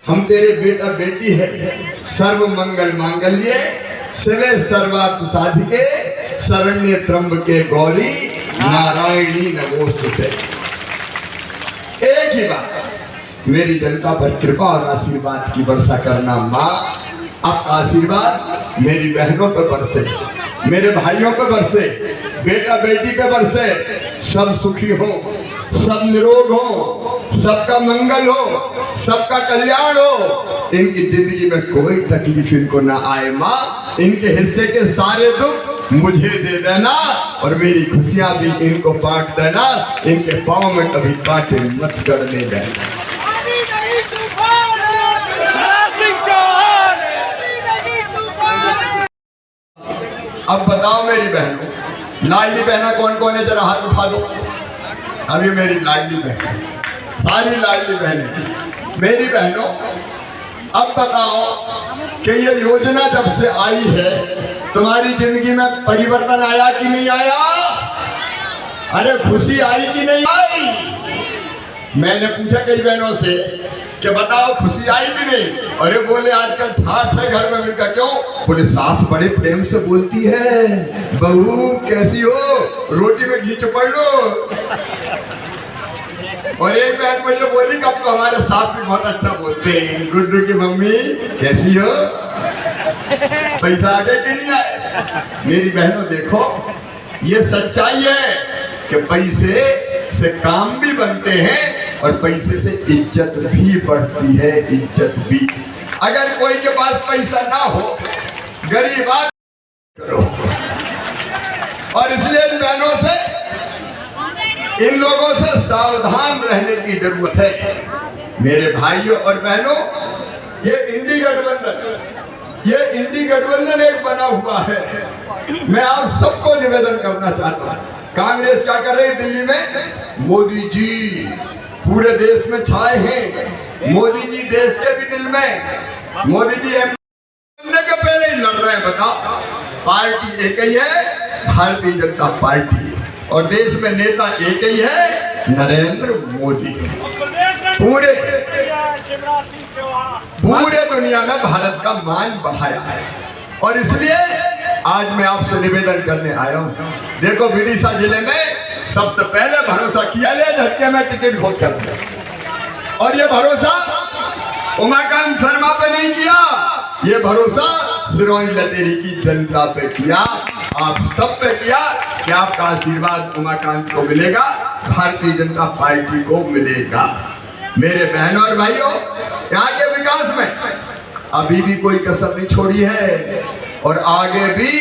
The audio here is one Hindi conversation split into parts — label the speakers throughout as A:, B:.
A: हम तेरे बेटा बेटी है, सर्व मंगल मांगल्ये शिवे सर्वार्थ साधिके शरण्य त्र्यंबके गौरी नारायणी नमोस्तुते। एक ही बात, मेरी जनता पर कृपा और आशीर्वाद की वर्षा करना माँ। आपका आशीर्वाद मेरी बहनों पर बरसे, मेरे भाइयों पर बरसे, बेटा बेटी पे बरसे। सब सुखी हो, सब निरोग हो, सबका मंगल हो, सबका कल्याण हो। इनकी जिंदगी में कोई तकलीफ इनको ना आए माँ। इनके हिस्से के सारे दुख मुझे दे देना और मेरी खुशियां भी इनको बांट देना। इनके पाँव में कभी कांटे मत गड़ने देना। अब बताओ मेरी बहनों, लाडली बहना कौन कौन है? जरा हाथ उठा दो। अभी मेरी लाडली बहन, सारी लाडली बहनें मेरी बहनों, अब बताओ कि ये योजना जब से आई है तुम्हारी जिंदगी में परिवर्तन आया कि नहीं आया? अरे खुशी आई कि नहीं आई? मैंने पूछा कई बहनों से कि बताओ खुशी आई कि नहीं? अरे बोले आजकल ठाठ है घर में। मिलकर क्यों? बोले सास बड़े प्रेम से बोलती है, बहू कैसी हो, रोटी में घी चुपड़ लो। और एक बहन मुझे बोली कि अब तो हमारे सास भी बहुत अच्छा बोलते हैं, गुड्डू की मम्मी कैसी हो। पैसा आगे कि नहीं आए? मेरी बहनों देखो, ये सच्चाई है कि पैसे से काम भी बनते हैं और पैसे से इज्जत भी बढ़ती है, इज्जत भी। अगर कोई के पास पैसा ना हो, गरीब आदमी करो। और इसलिए इन बहनों से, इन लोगों से सावधान रहने की जरूरत है। मेरे भाइयों और बहनों, ये इंडी गठबंधन एक बना हुआ है। मैं आप सबको निवेदन करना चाहता हूँ। कांग्रेस क्या कर रही है दिल्ली में? मोदी जी पूरे देश में छाए हैं। मोदी जी देश के भी दिल में। मोदी जी बनने के पहले ही लड़ रहे हैं। बताओ, पार्टी एक ही है, भारतीय जनता पार्टी, और देश में नेता एक ही है, नरेंद्र मोदी। पूरे दुनिया में भारत का मान बढ़ाया है। और इसलिए आज मैं आपसे निवेदन करने आया हूँ। देखो, विदिशा जिले में सबसे पहले भरोसा किया ले झटके में टिकट घोष कर दिया। और ये भरोसा उमाकांत शर्मा पे नहीं किया, ये भरोसा सिरोही लटेरी की जनता पे किया, आप सब पे किया कि आपका आशीर्वाद उमाकांत को मिलेगा, भारतीय जनता पार्टी को मिलेगा। मेरे बहनों और भाइयों, यहाँ के विकास में अभी भी कोई कसर नहीं छोड़ी है और आगे भी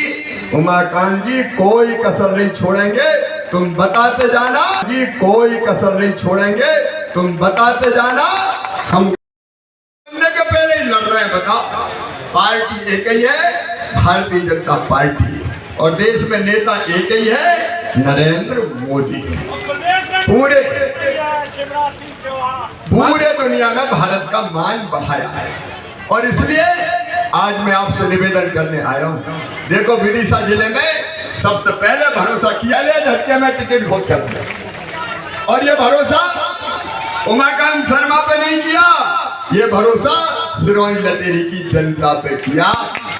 A: उमाकांत जी कोई कसर नहीं छोड़ेंगे। तुम बताते जाना जी, कोई कसर नहीं छोड़ेंगे, तुम बताते जाना। हम बनने के पहले ही लड़ रहे हैं। बताओ, पार्टी एक ही है, भारतीय जनता पार्टी, और देश में नेता एक ही है, नरेंद्र मोदी। पूरे दुनिया में भारत का मान बढ़ाया है। और इसलिए आज मैं आपसे निवेदन करने आया हूँ। देखो, विदिशा जिले में सबसे पहले भरोसा किया ले झटके में टिकट घोष कर दिया। और ये भरोसा उमाकांत शर्मा पे नहीं किया, ये भरोसा सिरोही लटेरी की जनता पे किया,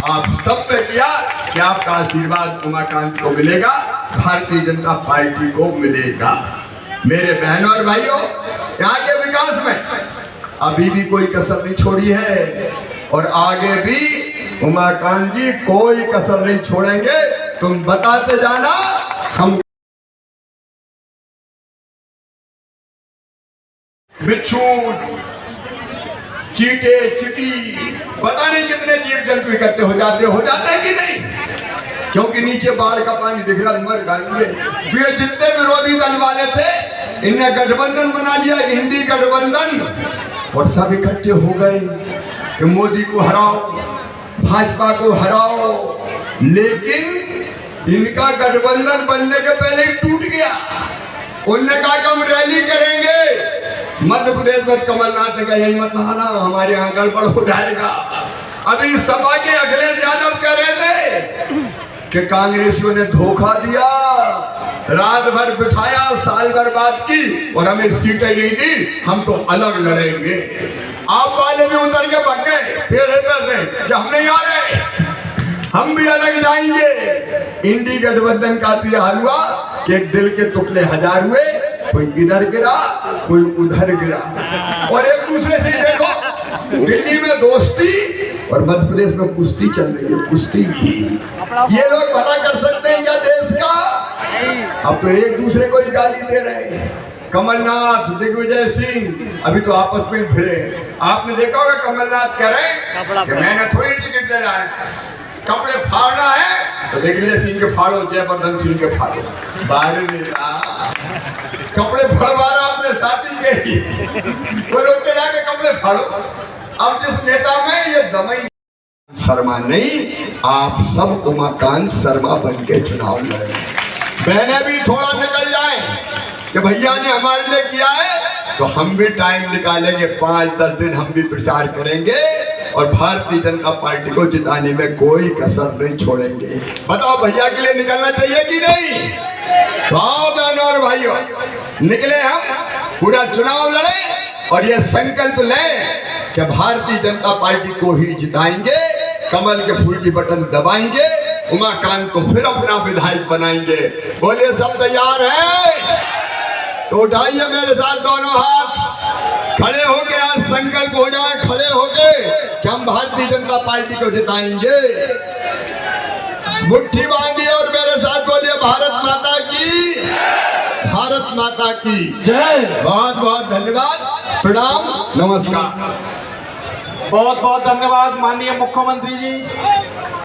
A: आप सब पे किया कि आपका आशीर्वाद उमाकांत को मिलेगा, भारतीय जनता पार्टी को मिलेगा। मेरे बहनों और भाइयों, यहाँ के विकास में अभी भी कोई कसर नहीं छोड़ी है और आगे भी उमाकांत जी कोई कसर नहीं छोड़ेंगे। तुम बताते जाना। हम बिच्छू, चींटे, चिटी, पता नहीं कितने जीव जंतु इकट्ठे हो जाते हैं कि नहीं? क्योंकि नीचे बाढ़ का पानी दिख रहा, मर जाएंगे। तो ये जितने विरोधी दल वाले थे, इनने गठबंधन बना लिया, इंडी गठबंधन, और सब इकट्ठे हो गए कि मोदी को हराओ, भाजपा को हराओ। लेकिन इनका गठबंधन बनने के पहले ही टूट गया। उनने कहा कि हम रैली करेंगे। मध्य प्रदेश में कमलनाथ ने कहा यही मत आना, हमारे यहाँ गड़बड़ हो जाएगा। अभी सपा के अखिलेश यादव कह रहे थे कि कांग्रेसियों ने धोखा दिया, रात भर बिठाया, साल भर बात की और हमें सीटें नहीं दी, हम तो अलग लड़ेंगे। आप वाले भी उतर के भाग गए पेड़े पे से कि हम नहीं आ रहे, हम भी अलग जाएंगे। इंडी गठबंधन का तो यह हाल हुआ कि एक दिल के टुकड़े हजार हुए, कोई इधर गिरा कोई उधर गिरा, और एक दूसरे से देखो दिल्ली में दोस्ती और मध्य प्रदेश में कुश्ती चल रही है, कुश्ती। ये लोग भला कर सकते हैं क्या देश का? अब तो एक दूसरे को ही गाली दे रहे हैं। कमलनाथ, दिग्विजय सिंह अभी तो आपस में भिड़े। आपने देखा होगा कमलनाथ कह रहे हैं कि मैंने थोड़ी टिकट देना है, कपड़े फाड़ना है तो दिग्विजय सिंह के फाड़ो, जयवर्धन सिंह के फाड़ो। बाहर कपड़े फाड़वा रहा अपने साथी के ही, वो लोग के जाके कपड़े फाड़ो। अब जिस नेता में ये दमई शर्मा नहीं, आप सब उमाकांत शर्मा बन के चुनाव लड़ेंगे। बहने भी थोड़ा निकल जाए कि भैया ने हमारे लिए किया है, तो हम भी टाइम निकालेंगे, 5-10 दिन हम भी प्रचार करेंगे और भारतीय जनता पार्टी को जिताने में कोई कसर नहीं छोड़ेंगे। बताओ भैया के लिए निकलना चाहिए कि नहीं? तो बहनों और भाइयों, निकले हम, पूरा चुनाव लड़े और ये संकल्प लें कि भारतीय जनता पार्टी को ही जिताएंगे, कमल के फूल की बटन दबाएंगे, उमाकांत को फिर अपना विधायक बनाएंगे। बोलिए सब तैयार हैं? तो उठाइए मेरे साथ दोनों हाथ, खड़े होके आज संकल्प हो जाए, खड़े होके कि हम भारतीय जनता पार्टी को जिताएंगे। मुट्ठी बांधिए और मेरे साथ बोलिए भारत माता की, भारत माता की जय। बहुत बहुत धन्यवाद, प्रणाम, नमस्कार।
B: बहुत बहुत धन्यवाद माननीय मुख्यमंत्री जी।